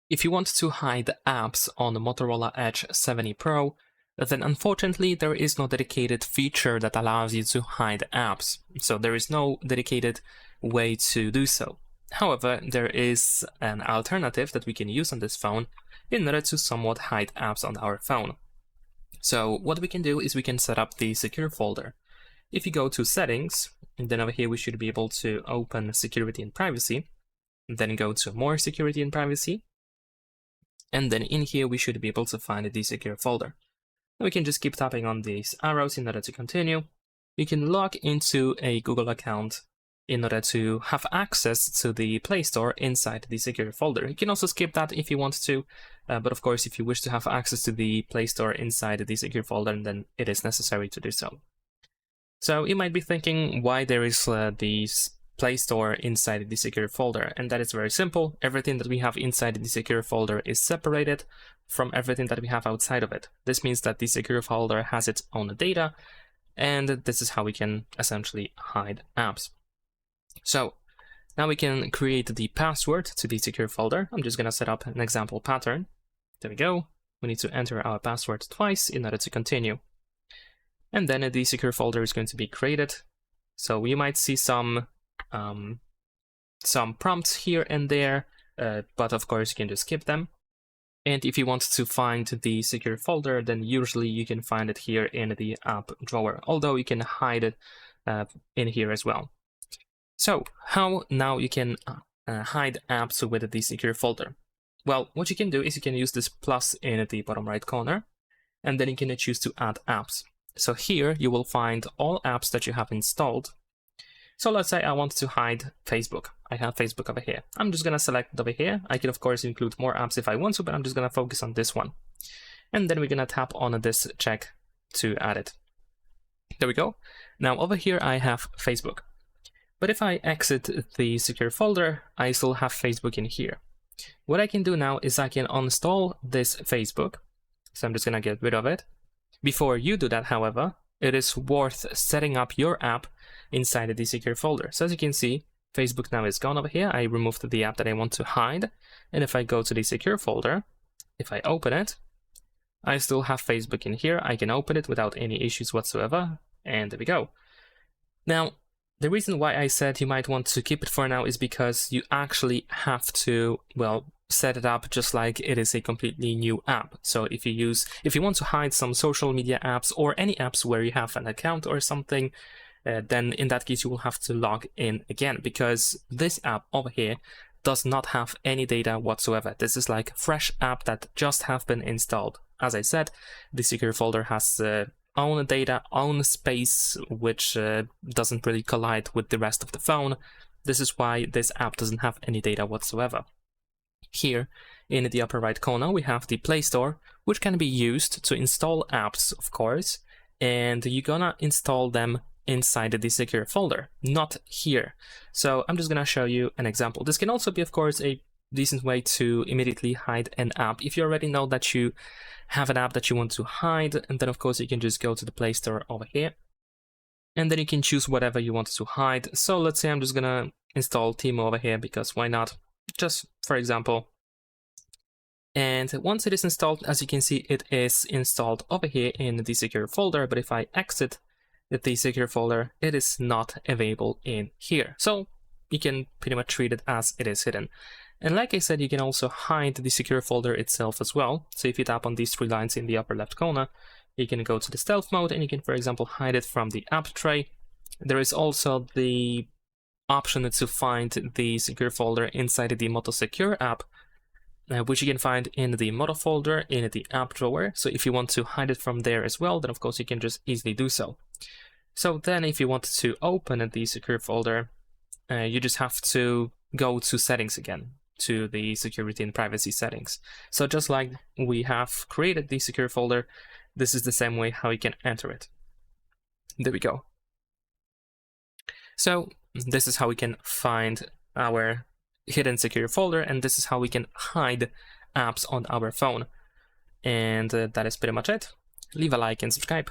If you want to hide apps on the Motorola Edge 70 Pro, then unfortunately there is no dedicated feature that allows you to hide apps. So there is no dedicated way to do so. However, there is an alternative that we can use on this phone in order to somewhat hide apps on our phone. So what we can do is we can set up the secure folder. If you go to settings, and then over here we should be able to open security and privacy, then go to more security and privacy, and then in here we should be able to find the secure folder. We can just keep tapping on these arrows in order to continue. You can log into a Google account in order to have access to the Play Store inside the secure folder. You can also skip that if you want to, but of course if you wish to have access to the Play Store inside the secure folder, then it is necessary to do so. So you might be thinking why there is this Play Store inside the secure folder, and that is very simple. Everything that we have inside the secure folder is separated from everything that we have outside of it. This means that the secure folder has its own data, and this is how we can essentially hide apps. So now we can create the password to the secure folder. I'm just going to set up an example pattern. There we go. We need to enter our password twice in order to continue. And then the secure folder is going to be created. So you might see some prompts here and there, but of course you can just skip them. And if you want to find the secure folder, then usually you can find it here in the app drawer, although you can hide it in here as well. So how now you can hide apps with the secure folder? Well, what you can do is you can use this plus in the bottom right corner, and then you can choose to add apps. So here you will find all apps that you have installed. So let's say I want to hide Facebook. I have Facebook over here. I'm just going to select it over here. I can of course include more apps if I want to, but I'm just going to focus on this one. And then we're going to tap on this check to add it. There we go. Now over here I have Facebook. But if I exit the secure folder, I still have Facebook in here. What I can do now is I can uninstall this Facebook. So I'm just going to get rid of it. Before you do that, however, it is worth setting up your app inside the secure folder. So as you can see, Facebook now is gone over here. I removed the app that I want to hide. And if I go to the secure folder, if I open it, I still have Facebook in here. I can open it without any issues whatsoever. And there we go. Now, the reason why I said you might want to keep it for now is because you actually have to, well, set it up just like it is a completely new app. So if you want to hide some social media apps or any apps where you have an account or something, then in that case you will have to log in again, because this app over here does not have any data whatsoever. This is like a fresh app that just have been installed. As I said, the secure folder has own data, own space, which doesn't really collide with the rest of the phone. This is why this app doesn't have any data whatsoever. Here in the upper right corner we have the Play Store, which can be used to install apps, of course, and you're gonna install them inside the secure folder, not here. So I'm just gonna show you an example. This can also be, of course, a decent way to immediately hide an app. If you already know that you have an app that you want to hide, and then of course you can just go to the Play Store over here, and then you can choose whatever you want to hide. So let's say I'm just gonna install Timo over here, because why not? Just for example. And once it is installed, as you can see, it is installed over here in the secure folder, but if I exit the secure folder, it is not available in here. So you can pretty much treat it as it is hidden. And like I said, you can also hide the secure folder itself as well. So if you tap on these three lines in the upper left corner, you can go to the stealth mode and you can, for example, hide it from the app tray. There is also the option to find the secure folder inside the Moto Secure app, which you can find in the Moto folder in the app drawer. So if you want to hide it from there as well, then of course you can just easily do so. So then if you want to open the secure folder, you just have to go to settings again, to the security and privacy settings. So just like we have created the secure folder, this is the same way how you can enter it. There we go. So this is how we can find our hidden secure folder, and this is how we can hide apps on our phone. And that is pretty much it. Leave a like and subscribe.